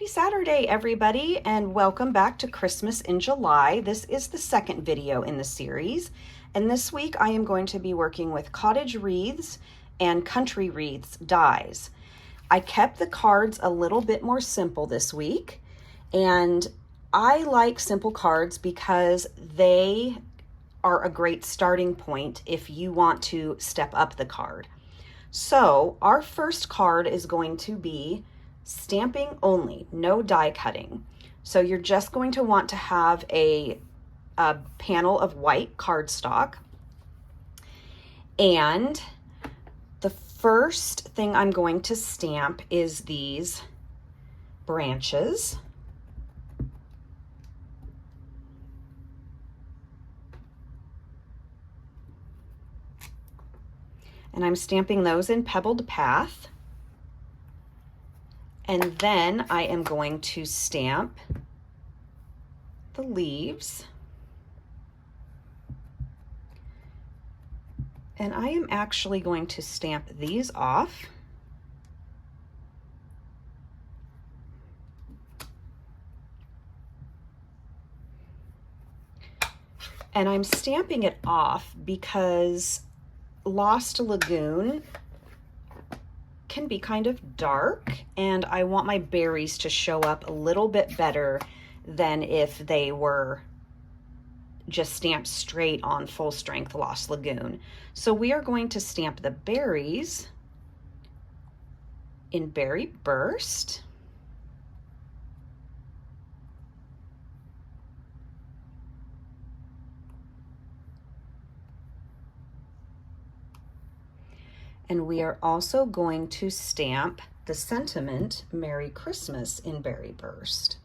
Happy Saturday, everybody, and welcome back to Christmas in July. This is the second video in the series, and this week I am going to be working with Cottage Wreaths and Country Wreaths dies. I kept the cards a little bit more simple this week, and I like simple cards because they are a great starting point if you want to step up the card. So our first card is going to be stamping only, no die cutting. So you're just going to want to have a panel of white cardstock. And the first thing I'm going to stamp is these branches. And I'm stamping those in Pebbled Path. And then I am going to stamp the leaves. And I am actually going to stamp these off. And I'm stamping it off because Lost Lagoon can be kind of dark, and I want my berries to show up a little bit better than if they were just stamped straight on full strength Lost Lagoon. So we are going to stamp the berries in Berry Burst. And we are also going to stamp the sentiment Merry Christmas in Berry Burst.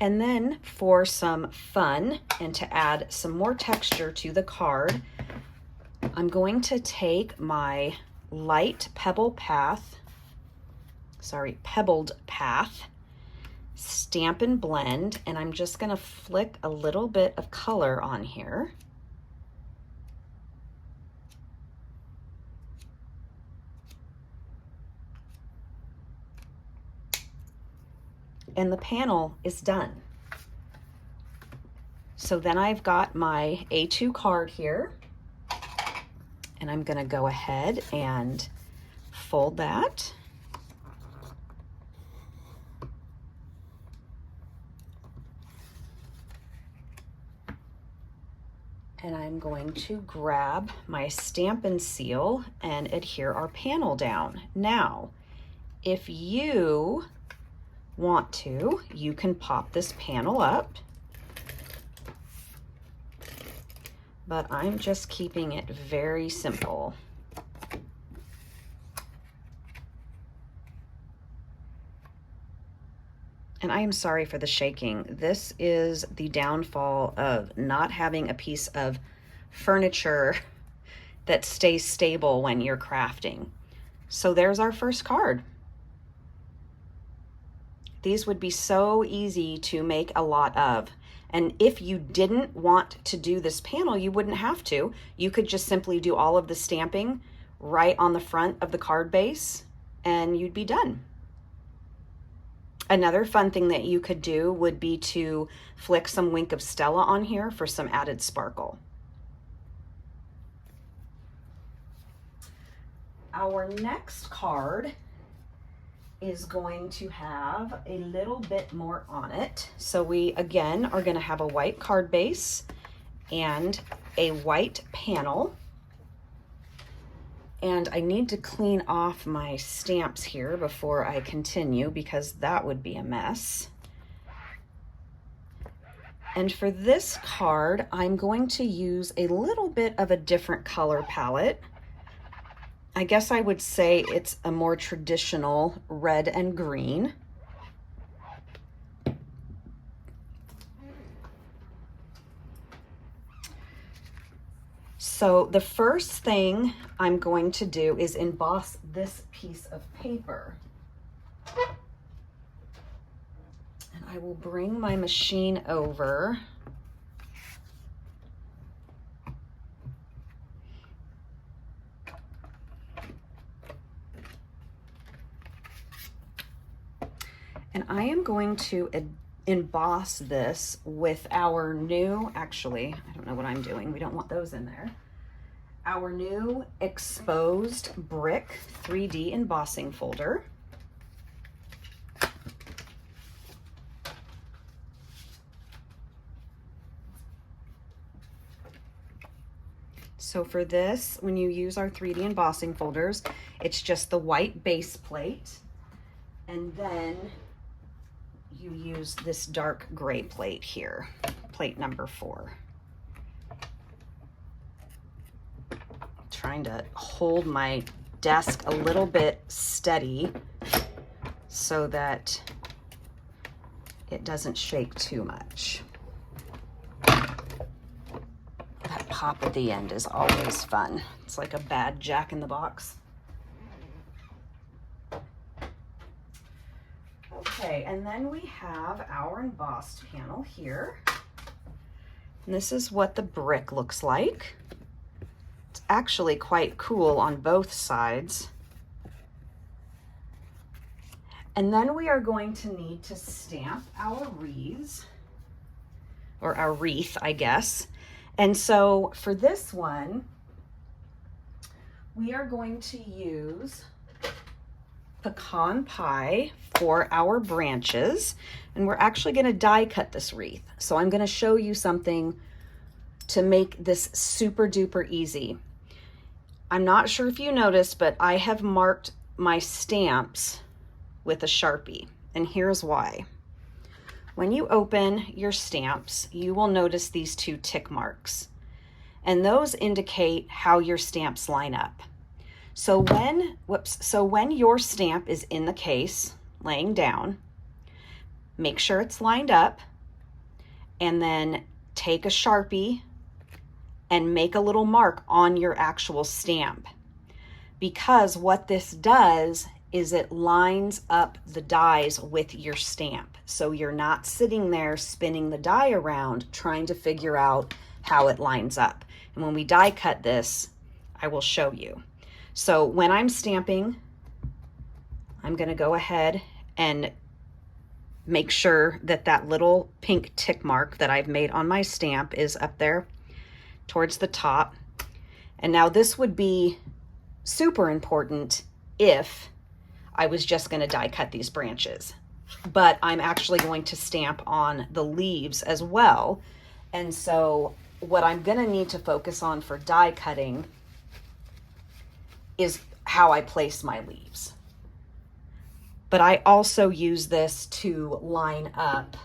And then for some fun and to add some more texture to the card, I'm going to take my light Pebbled Path, Stampin' Blend, and I'm just going to flick a little bit of color on here. And the panel is done. So then I've got my A2 card here, and I'm going to go ahead and fold that. And I'm going to grab my Stampin' Seal and adhere our panel down. Now, if you want to, you can pop this panel up, but I'm just keeping it very simple. And I am sorry for the shaking. This is the downfall of not having a piece of furniture that stays stable when you're crafting. So there's our first card. These would be so easy to make a lot of. And if you didn't want to do this panel, you wouldn't have to. You could just simply do all of the stamping right on the front of the card base and you'd be done. Another fun thing that you could do would be to flick some Wink of Stella on here for some added sparkle. Our next card is going to have a little bit more on it. So we, again, are going to have a white card base and a white panel. And I need to clean off my stamps here before I continue because that would be a mess. And for this card, I'm going to use a little bit of a different color palette. I guess I would say it's a more traditional red and green. So the first thing I'm going to do is emboss this piece of paper. And I will bring my machine over. And I am going to emboss this with our new, actually, I don't know what I'm doing. We don't want those in there. Our new exposed brick 3D embossing folder. So for this, when you use our 3D embossing folders, it's just the white base plate, and then you use this dark gray plate here, plate number 4. Trying to hold my desk a little bit steady so that it doesn't shake too much. That pop at the end is always fun. It's like a bad Jack in the Box. Okay, and then we have our embossed panel here. And this is what the brick looks like. It's actually quite cool on both sides. And then we are going to need to stamp our wreaths, or our wreath, I guess. And so for this one, we are going to use pecan pie for our branches, and we're actually going to die cut this wreath. So I'm going to show you something to make this super duper easy. I'm not sure if you noticed, but I have marked my stamps with a Sharpie, and here's why. When you open your stamps, you will notice these 2 tick marks, and those indicate how your stamps line up. So when your stamp is in the case, laying down, make sure it's lined up, and then take a Sharpie and make a little mark on your actual stamp. Because what this does is it lines up the dies with your stamp. So you're not sitting there spinning the die around trying to figure out how it lines up. And when we die cut this, I will show you. So when I'm stamping, I'm going to go ahead and make sure that that little pink tick mark that I've made on my stamp is up there towards the top. And now this would be super important if I was just going to die cut these branches, but I'm actually going to stamp on the leaves as well. And so what I'm going to need to focus on for die cutting is how I place my leaves. But I also use this to line up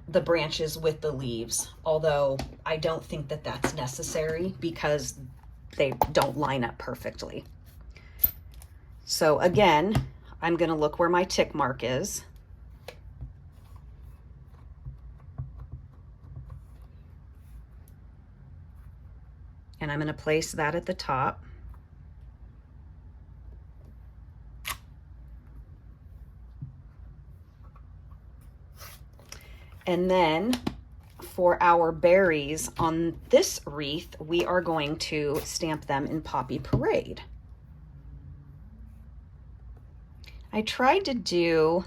the branches with the leaves, although I don't think that that's necessary because they don't line up perfectly. So again, I'm going to look where my tick mark is. And I'm going to place that at the top. And then for our berries on this wreath, we are going to stamp them in Poppy Parade. I tried to do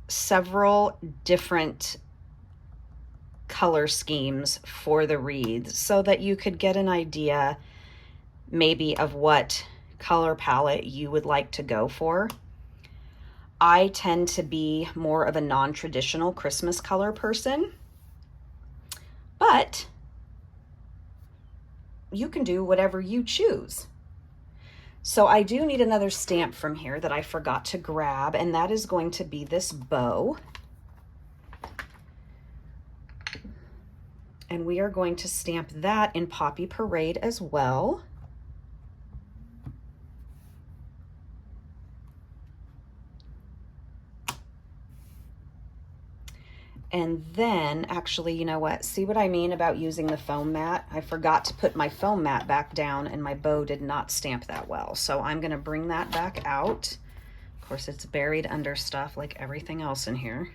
several different color schemes for the wreaths so that you could get an idea maybe of what color palette you would like to go for. I tend to be more of a non-traditional Christmas color person, but you can do whatever you choose. So I do need another stamp from here that I forgot to grab, and that is going to be this bow. And we are going to stamp that in Poppy Parade as well. And then, actually, you know what? See what I mean about using the foam mat? I forgot to put my foam mat back down, and my bow did not stamp that well. So I'm going to bring that back out. Of course, it's buried under stuff like everything else in here.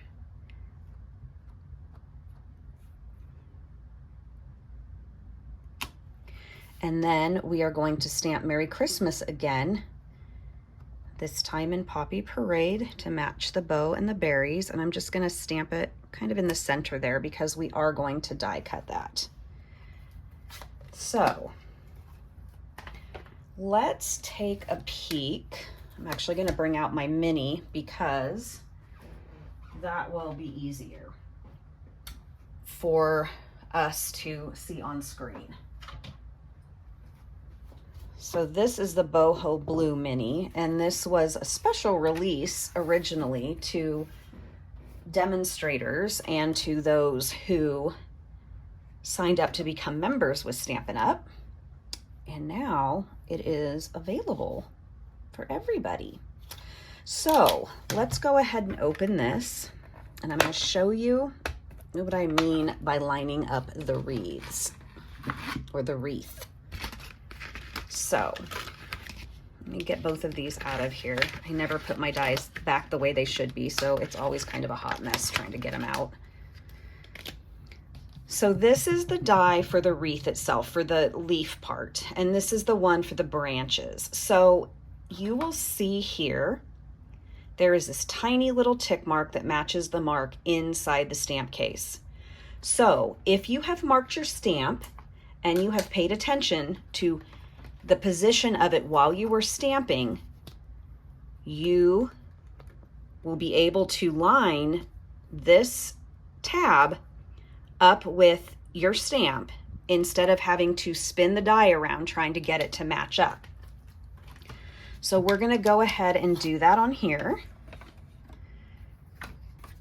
And then we are going to stamp Merry Christmas again. this time in Poppy Parade to match the bow and the berries, and I'm just going to stamp it kind of in the center there because we are going to die cut that. So let's take a peek. I'm actually going to bring out my mini because that will be easier for us to see on screen. So this is the Boho Blue Mini, and this was a special release originally to demonstrators and to those who signed up to become members with Stampin' Up. And now it is available for everybody. So let's go ahead and open this, and I'm going to show you what I mean by lining up the wreaths, or the wreath. So let me get both of these out of here. I never put my dies back the way they should be, so it's always kind of a hot mess trying to get them out. So this is the die for the wreath itself, for the leaf part, and this is the one for the branches. So you will see here, there is this tiny little tick mark that matches the mark inside the stamp case. So if you have marked your stamp and you have paid attention to the position of it while you were stamping, you will be able to line this tab up with your stamp instead of having to spin the die around trying to get it to match up. So we're going to go ahead and do that on here.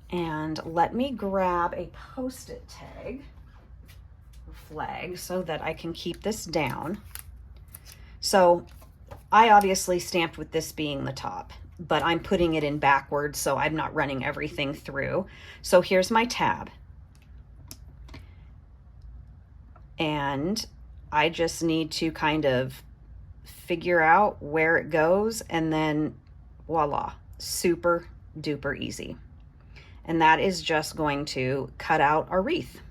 And let me grab a Post-it tag or flag so that I can keep this down. So I obviously stamped with this being the top, but I'm putting it in backwards so I'm not running everything through. So here's my tab. And I just need to kind of figure out where it goes, and then voila, super duper easy. And that is just going to cut out our wreath.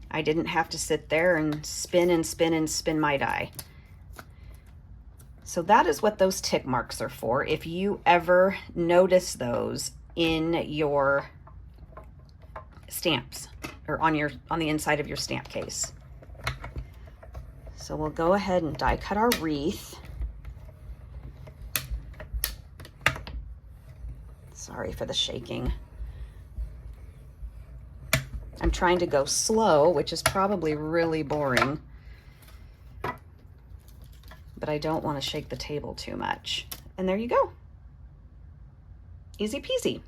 I didn't have to sit there and spin and spin and spin my die. So that is what those tick marks are for. If you ever notice those in your stamps or on the inside of your stamp case. So we'll go ahead and die cut our wreath. Sorry for the shaking. I'm trying to go slow, which is probably really boring, but I don't want to shake the table too much. And there you go. Easy peasy.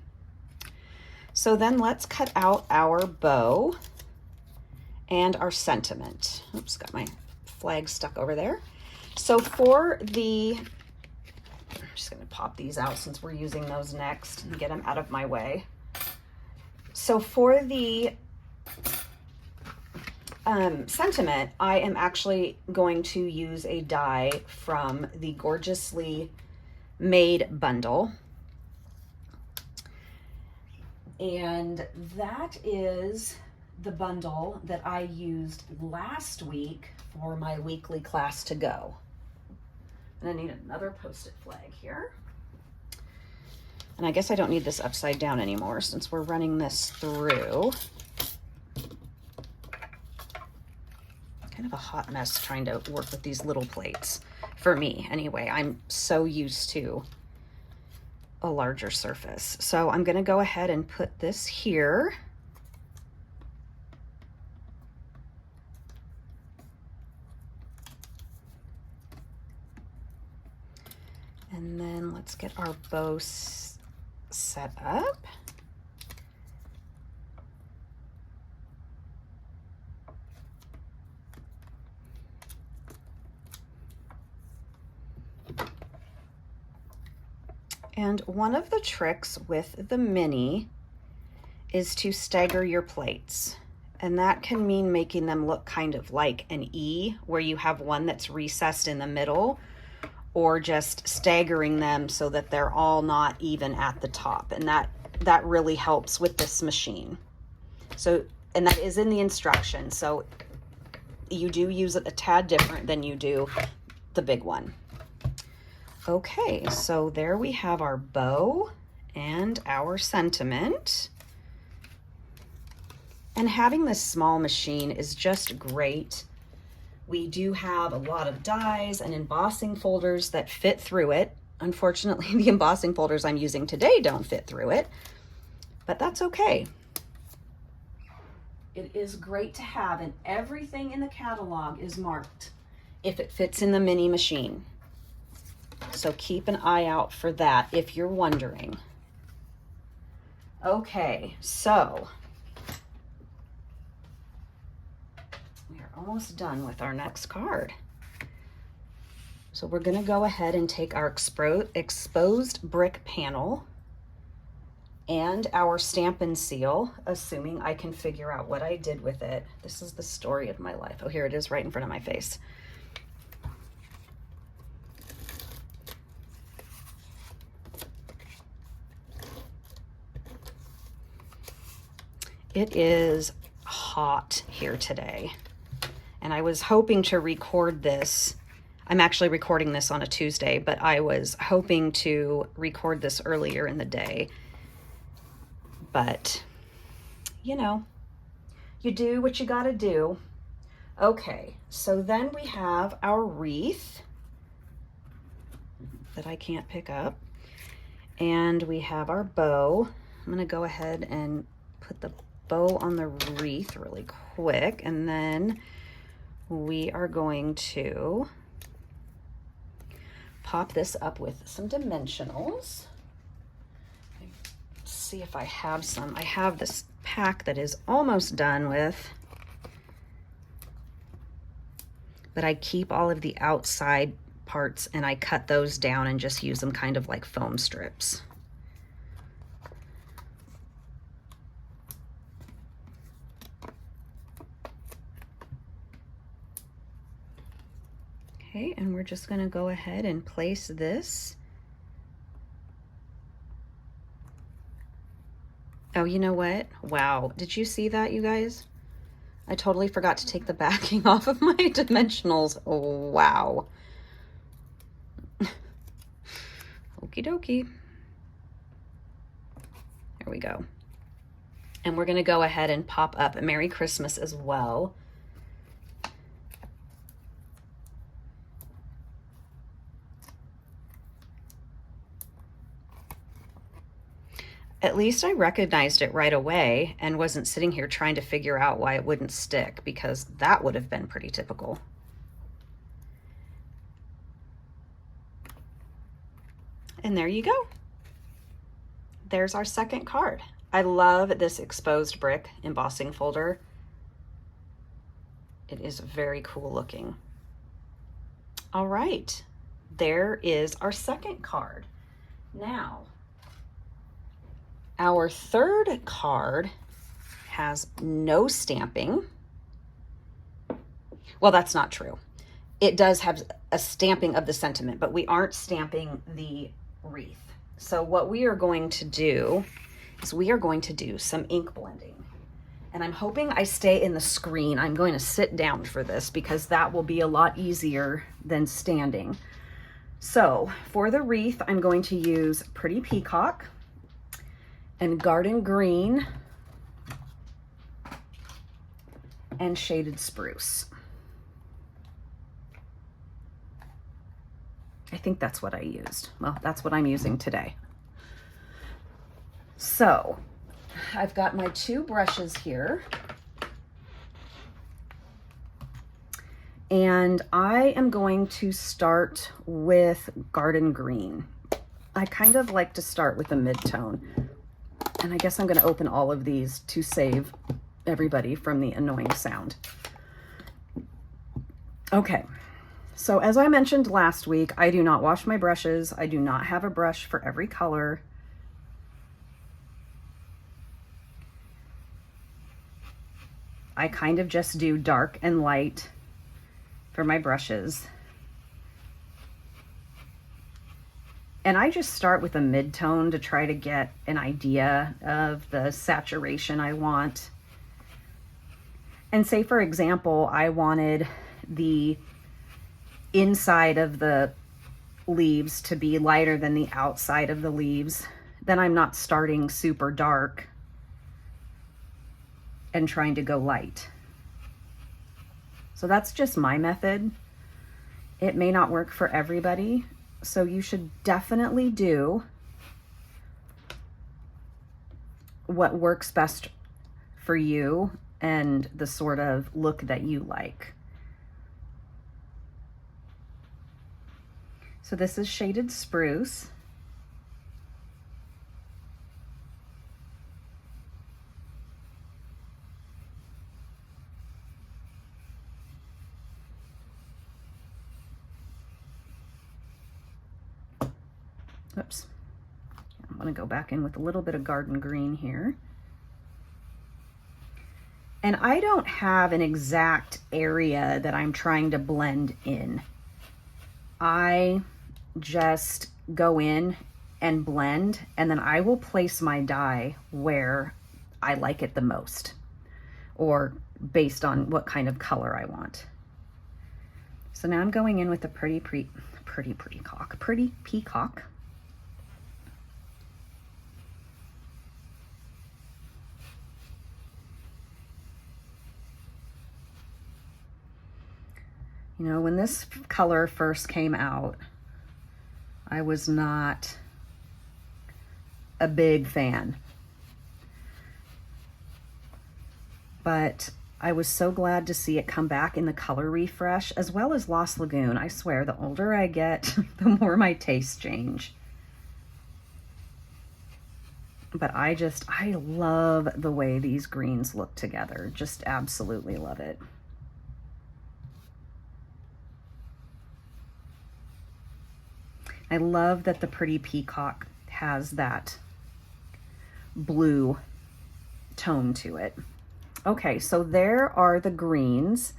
So then let's cut out our bow and our sentiment. Oops, got my flag stuck over there. So for the, I'm just going to pop these out since we're using those next and get them out of my way. So for the sentiment, I am actually going to use a die from the Gorgeously Made bundle. And that is the bundle that I used last week for my weekly class to go. And I need another Post-it flag here. And I guess I don't need this upside down anymore since we're running this through. Kind of a hot mess trying to work with these little plates. For me, anyway. I'm so used to a larger surface. So I'm going to go ahead and put this here. And then let's get our bow set up. And one of the tricks with the mini is to stagger your plates. And that can mean making them look kind of like an E, where you have one that's recessed in the middle, or just staggering them so that they're all not even at the top. And that really helps with this machine. So, and that is in the instructions. So you do use it a tad different than you do the big one. Okay, so there we have our bow and our sentiment. And having this small machine is just great. We do have a lot of dies and embossing folders that fit through it. Unfortunately, the embossing folders I'm using today don't fit through it, but that's okay. It is great to have, and everything in the catalog is marked if it fits in the mini machine. So keep an eye out for that if you're wondering. Okay, so we are almost done with our next card. So we're going to go ahead and take our exposed brick panel and our Stampin' Seal, assuming I can figure out what I did with it. This is the story of my life. Oh, here it is right in front of my face. It is hot here today, and I was hoping to record this. I'm actually recording this on a Tuesday, but I was hoping to record this earlier in the day. But, you know, you do what you gotta do. Okay, so then we have our wreath that I can't pick up. And we have our bow. I'm gonna go ahead and put the bow on the wreath really quick, and then we are going to pop this up with some dimensionals. Let's see if I have some. I have this pack that is almost done with, but I keep all of the outside parts and I cut those down and just use them kind of like foam strips. Okay, and we're just going to go ahead and place this. Oh, you know what? Wow, did you see that, you guys? I totally forgot to take the backing off of my dimensionals. Oh, wow. Okie dokie. There we go. And we're going to go ahead and pop up a Merry Christmas as well. At least I recognized it right away and wasn't sitting here trying to figure out why it wouldn't stick, because that would have been pretty typical. And there you go. There's our second card. I love this exposed brick embossing folder. It is very cool looking. All right, there is our second card. Now, our third card has no stamping. Well, that's not true. It does have a stamping of the sentiment, but we aren't stamping the wreath. So what we are going to do is we are going to do some ink blending. And I'm hoping I stay in the screen. I'm going to sit down for this because that will be a lot easier than standing. So for the wreath, I'm going to use Pretty Peacock and Garden Green and Shaded Spruce. I think that's what I used. Well, that's what I'm using today. So I've got my two brushes here, and I am going to start with Garden Green. I kind of like to start with a mid-tone. And I guess I'm going to open all of these to save everybody from the annoying sound. Okay, so as I mentioned last week, I do not wash my brushes. I do not have a brush for every color. I kind of just do dark and light for my brushes. And I just start with a mid-tone to try to get an idea of the saturation I want. And say, for example, I wanted the inside of the leaves to be lighter than the outside of the leaves, then I'm not starting super dark and trying to go light. So that's just my method. It may not work for everybody, so you should definitely do what works best for you and the sort of look that you like. So this is shaded spruce. Oops. I'm going to go back in with a little bit of garden green here. And I don't have an exact area that I'm trying to blend in. I just go in and blend, and then I will place my dye where I like it the most, or based on what kind of color I want. So now I'm going in with a pretty peacock. You know, when this color first came out, I was not a big fan. But I was so glad to see it come back in the color refresh, as well as Lost Lagoon. I swear, the older I get, the more my tastes change. But I love the way these greens look together. Just absolutely love it. I love that the pretty peacock has that blue tone to it. Okay, so there are the greens,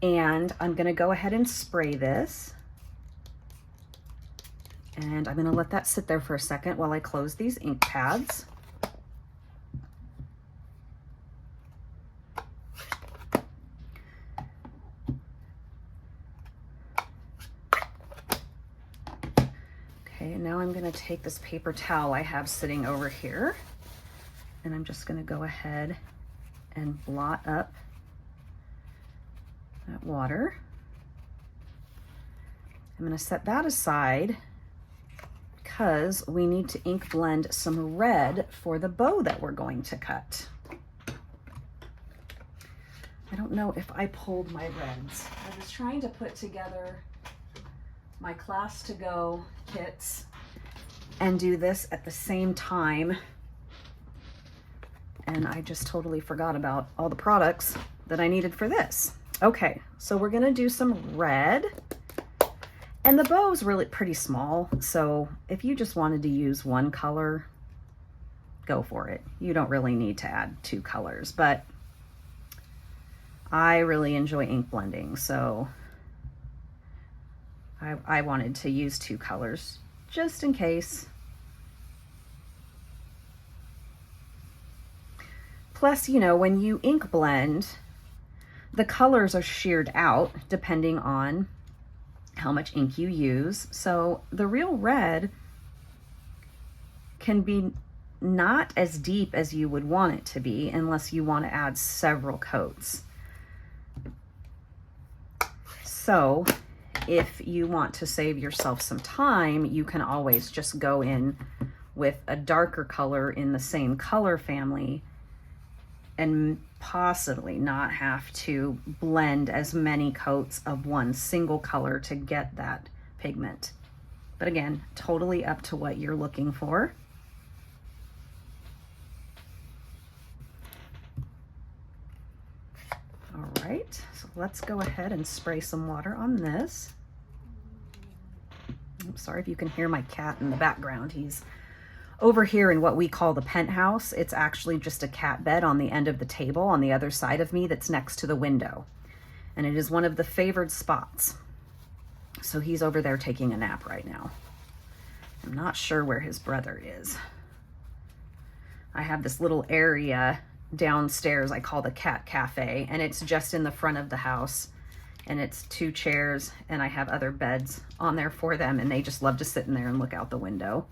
and I'm gonna go ahead and spray this. And I'm gonna let that sit there for a second while I close these ink pads. Okay, now I'm gonna take this paper towel I have sitting over here, and I'm just gonna go ahead and blot up that water. I'm gonna set that aside because we need to ink blend some red for the bow that we're going to cut. I don't know if I pulled my reds. I was trying to put together my class to go kits and do this at the same time, and I just totally forgot about all the products that I needed for this. Okay, so we're gonna do some red, and the bow's really pretty small, so if you just wanted to use one color, go for it. You don't really need to add two colors, but I really enjoy ink blending, so I wanted to use two colors just in case. Plus, you know, when you ink blend, the colors are sheared out depending on how much ink you use. So the real red can be not as deep as you would want it to be unless you want to add several coats. So if you want to save yourself some time, you can always just go in with a darker color in the same color family and possibly not have to blend as many coats of one single color to get that pigment. But again, totally up to what you're looking for. All right, so let's go ahead and spray some water on this. I'm sorry if you can hear my cat in the background. He's over here in what we call the penthouse. It's actually just a cat bed on the end of the table on the other side of me that's next to the window. And it is one of the favored spots. So he's over there taking a nap right now. I'm not sure where his brother is. I have this little area downstairs I call the cat cafe, and it's just in the front of the house. and it's 2 chairs, and I have other beds on there for them, and they just love to sit in there and look out the window.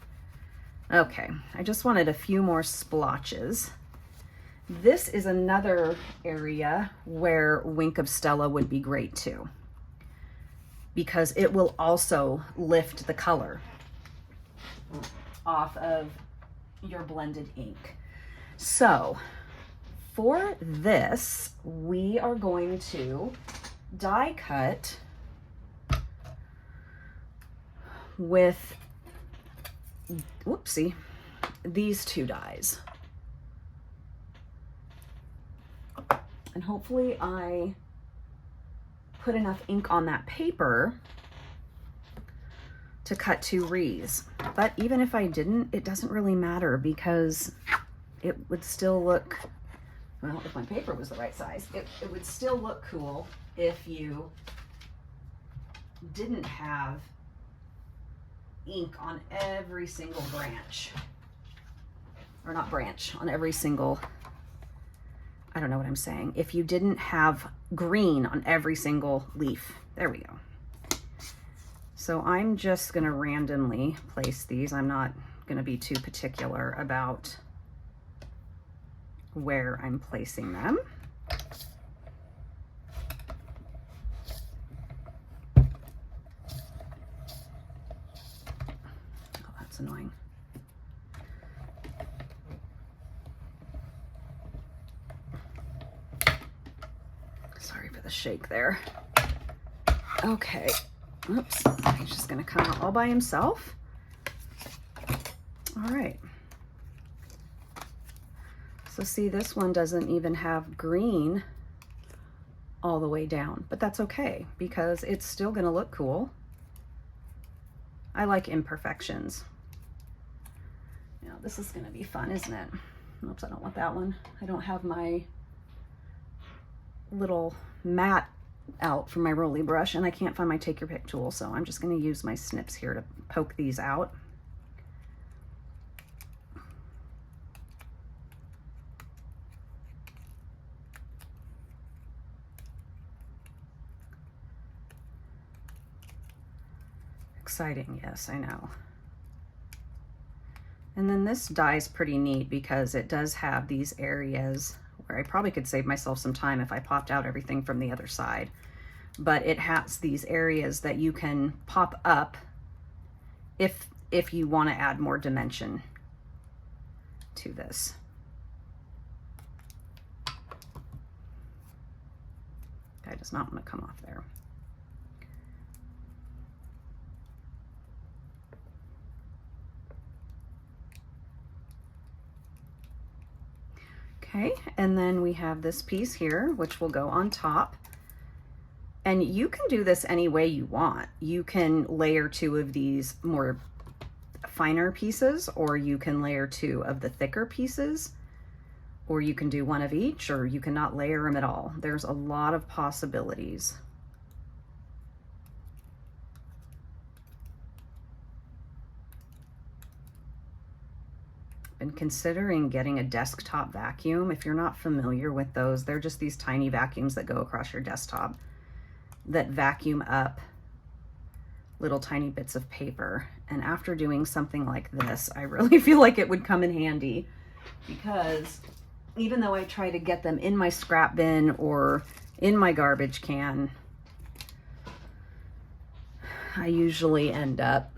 Okay, I just wanted a few more splotches. This is another area where Wink of Stella would be great too, because it will also lift the color off of your blended ink. So for this, we are going to die cut with, whoopsie, these 2 dies. And hopefully I put enough ink on that paper to cut 2 wreaths. But even if I didn't, it doesn't really matter, because it would still look, well, if my paper was the right size, it would still look cool if you didn't have ink on every single branch. Or not branch, on every single, I don't know what I'm saying. If you didn't have green on every single leaf. There we go. So I'm just gonna randomly place these. I'm not gonna be too particular about where I'm placing them. Oh, that's annoying. Sorry for the shake there. Okay. Oops, he's just gonna come out all by himself. All right. So see, this one doesn't even have green all the way down, but that's okay because it's still gonna look cool. I like imperfections. Now this is gonna be fun, isn't it? Oops, I don't want that one. I don't have my little mat out from my rolly brush, and I can't find my take your pick tool, so I'm just going to use my snips here to poke these out. Exciting, yes, I know. And then this die is pretty neat because it does have these areas where I probably could save myself some time if I popped out everything from the other side. But it has these areas that you can pop up if you want to add more dimension to this. Guy does not want to come off there. Okay, and then we have this piece here, which will go on top. And you can do this any way you want. You can layer 2 of these more finer pieces, or you can layer 2 of the thicker pieces, or you can do 1 of each, or you cannot layer them at all. There's a lot of possibilities. And considering getting a desktop vacuum. If you're not familiar with those, they're just these tiny vacuums that go across your desktop that vacuum up little tiny bits of paper. And after doing something like this, I really feel like it would come in handy, because even though I try to get them in my scrap bin or in my garbage can, I usually end up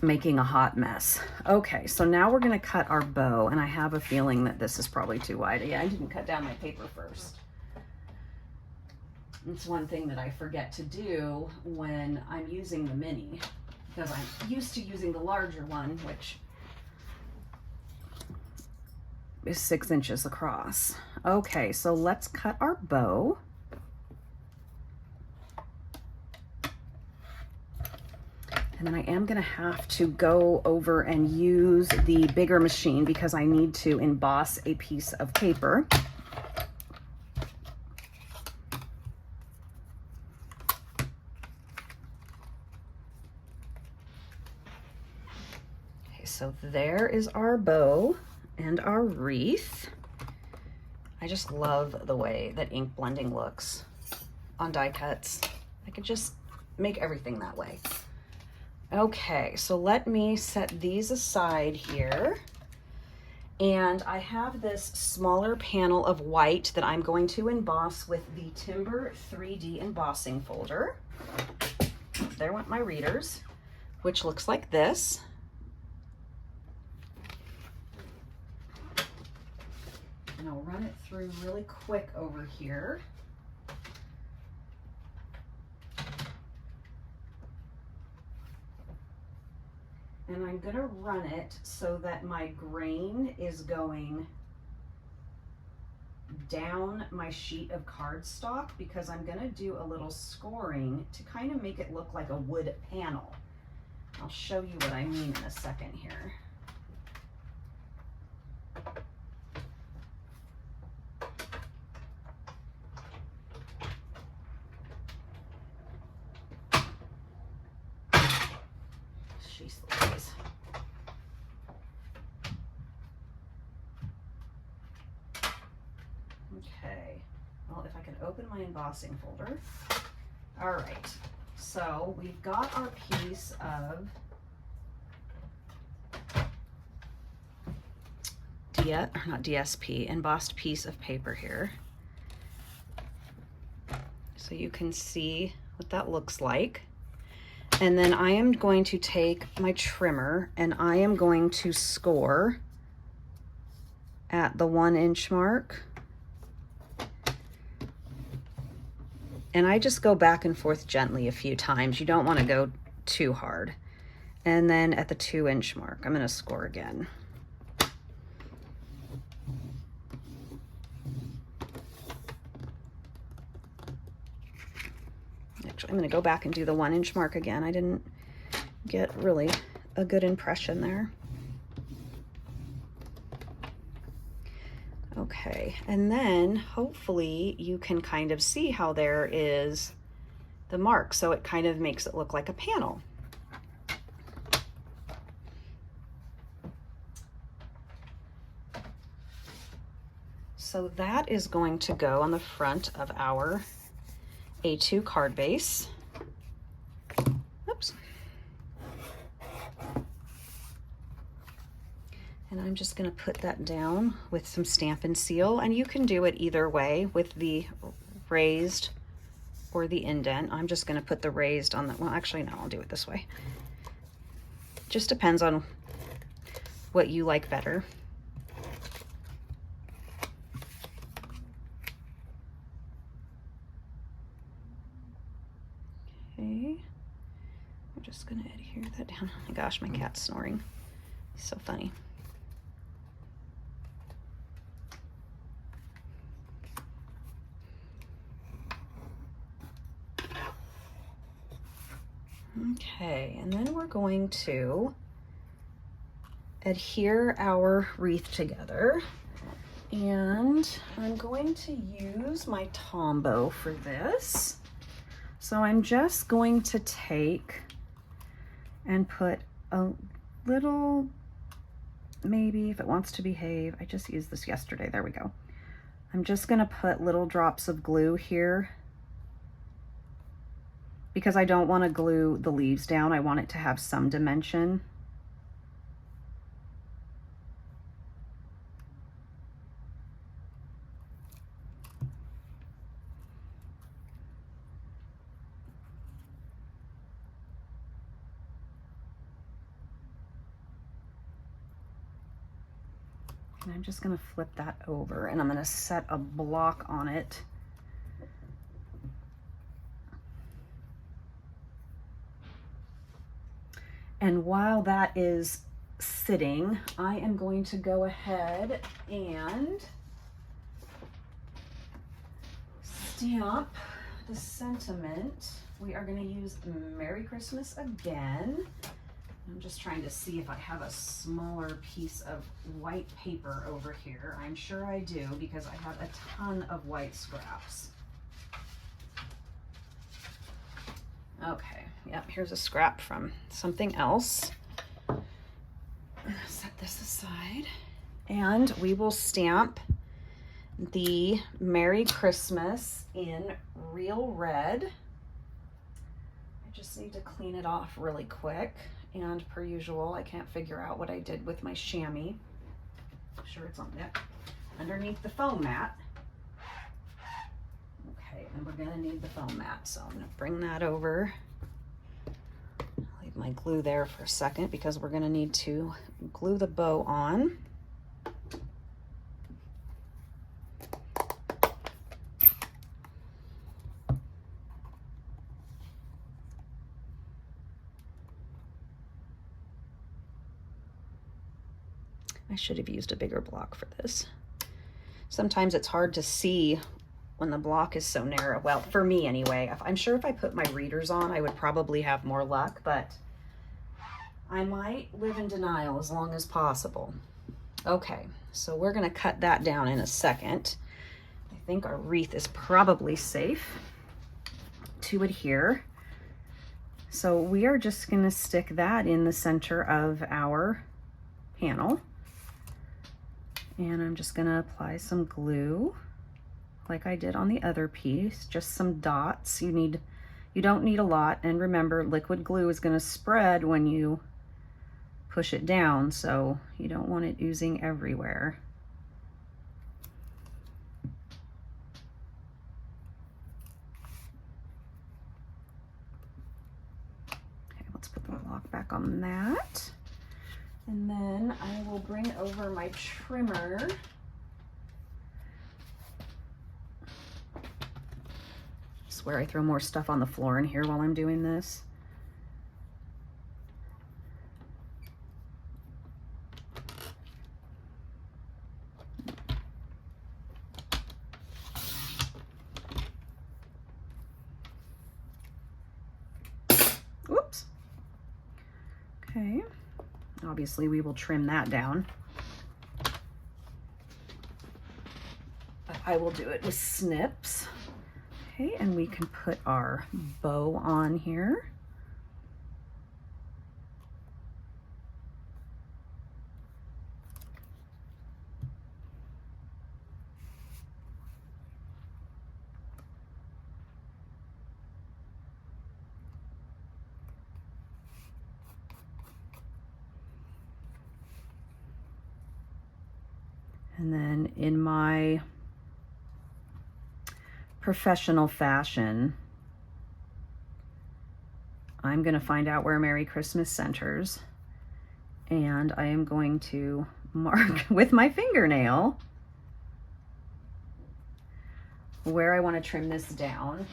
making a hot mess. Okay, so now we're gonna cut our bow, and I have a feeling that this is probably too wide. Yeah, I didn't cut down my paper first. It's one thing that I forget to do when I'm using the mini, because I'm used to using the larger one, which is 6 inches across. Okay, so let's cut our bow. And then I am gonna have to go over and use the bigger machine because I need to emboss a piece of paper. Okay, so there is our bow and our wreath. I just love the way that ink blending looks on die cuts. I could just make everything that way. Okay, so let me set these aside here. And I have this smaller panel of white that I'm going to emboss with the Timber 3D embossing folder. There went my readers, which looks like this. And I'll run it through really quick over here. And I'm gonna run it so that my grain is going down my sheet of cardstock, because I'm gonna do a little scoring to kind of make it look like a wood panel. I'll show you what I mean in a second here. Okay, well, if I can open my embossing folder. All right, so we've got our piece of not DSP, embossed piece of paper here. So you can see what that looks like. And then I am going to take my trimmer and I am going to score at the 1 inch mark. And I just go back and forth gently a few times. You don't want to go too hard. And then at the 2 inch mark, I'm going to score again. Actually, I'm going to go back and do the 1 inch mark again. I didn't get really a good impression there. Okay, and then hopefully you can kind of see how there is the mark, so it kind of makes it look like a panel. So that is going to go on the front of our A2 card base. Oops. And I'm just going to put that down with some Stampin' Seal, and you can do it either way with the raised or the indent. I'm just going to put the raised on the, well, actually no, I'll do it this way. Just depends on what you like better. Okay, I'm just going to adhere that down. Oh my gosh, my cat's snoring. He's so funny. Okay, and then we're going to adhere our wreath together, and I'm going to use my Tombow for this. So I'm just going to take and put a little, maybe if it wants to behave, I just used this yesterday, there we go. I'm just gonna put little drops of glue here, because I don't want to glue the leaves down. I want it to have some dimension. And I'm just going to flip that over, and I'm going to set a block on it. And while that is sitting, I am going to go ahead and stamp the sentiment. We are going to use Merry Christmas again. I'm just trying to see if I have a smaller piece of white paper over here. I'm sure I do, because I have a ton of white scraps. Okay, yep, here's a scrap from something else. Set this aside, and we will stamp the Merry Christmas in Real Red. I just need to clean it off really quick. And per usual, I can't figure out what I did with my chamois. I'm sure it's on there underneath the foam mat. Okay, and we're gonna need the foam mat, so I'm gonna bring that over. Leave my glue there for a second because we're gonna need to glue the bow on. I should have used a bigger block for this. Sometimes it's hard to see when the block is so narrow. Well, for me anyway. I'm sure if I put my readers on, I would probably have more luck, but I might live in denial as long as possible. Okay, so we're gonna cut that down in a second. I think our wreath is probably safe to adhere. So we are just gonna stick that in the center of our panel. And I'm just gonna apply some glue like I did on the other piece, just some dots. You don't need a lot, and remember, liquid glue is gonna spread when you push it down, so you don't want it oozing everywhere. Okay, let's put the block back on that. And then I will bring over my trimmer. I swear I throw more stuff on the floor in here while I'm doing this. Whoops. Okay. Obviously, we will trim that down. But I will do it with snips. Okay, and we can put our bow on here. And then in my professional fashion, I'm going to find out where Merry Christmas centers, and I am going to mark with my fingernail where I want to trim this down.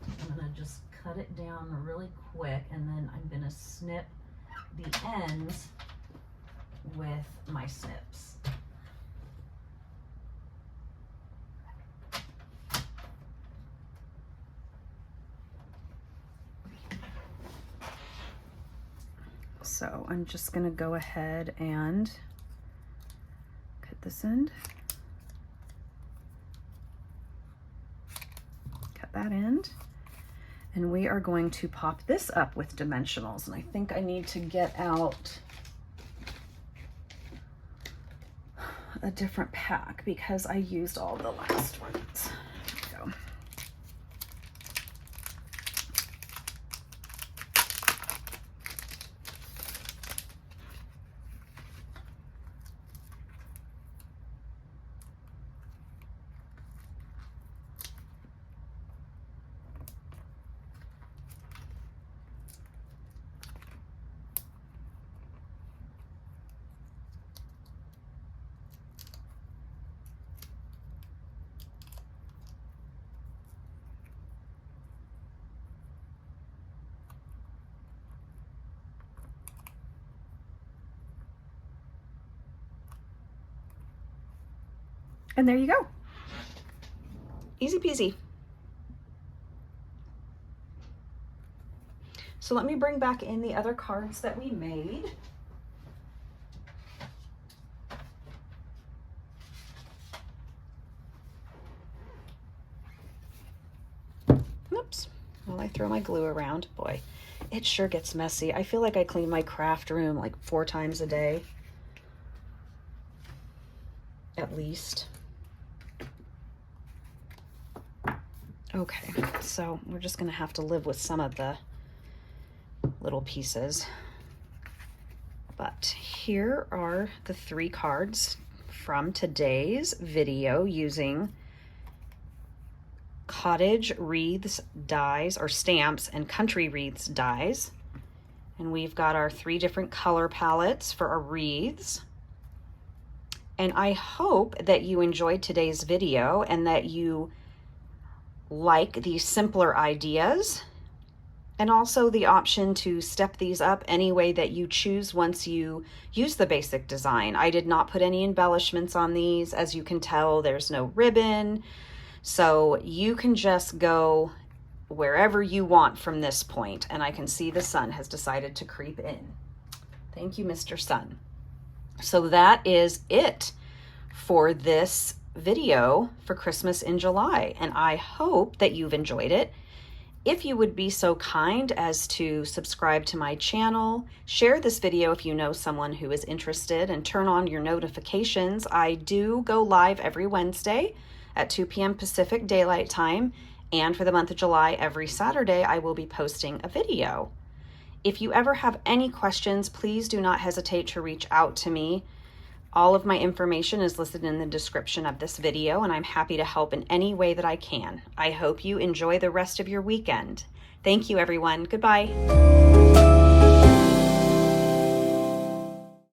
I'm going to just cut it down really quick, and then I'm going to snip the ends with my snips. So I'm just going to go ahead and cut this end, cut that end, and we are going to pop this up with dimensionals. And I think I need to get out a different pack because I used all the last ones. There we go. And there you go. Easy peasy. So let me bring back in the other cards that we made. Oops, while I throw my glue around. Boy, it sure gets messy. I feel like I clean my craft room like 4 times a day. at least. Okay, so we're just gonna have to live with some of the little pieces. But here are the 3 cards from today's video using Cottage Wreaths dies or stamps and Country Wreaths dies. And we've got our 3 different color palettes for our wreaths. And I hope that you enjoyed today's video and that you like these simpler ideas, and also the option to step these up any way that you choose once you use the basic design. I did not put any embellishments on these. As you can tell, there's no ribbon, so you can just go wherever you want from this point. And I can see the sun has decided to creep in. Thank you, Mr. Sun. So that is it for this video for Christmas in July, and I hope that you've enjoyed it. If you would be so kind as to subscribe to my channel, share this video if you know someone who is interested, and turn on your notifications. I do go live every Wednesday at 2 p.m. Pacific Daylight Time, and for the month of July, every Saturday I will be posting a video. If you ever have any questions, please do not hesitate to reach out to me. All of my information is listed in the description of this video, and I'm happy to help in any way that I can. I hope you enjoy the rest of your weekend. Thank you, everyone. Goodbye.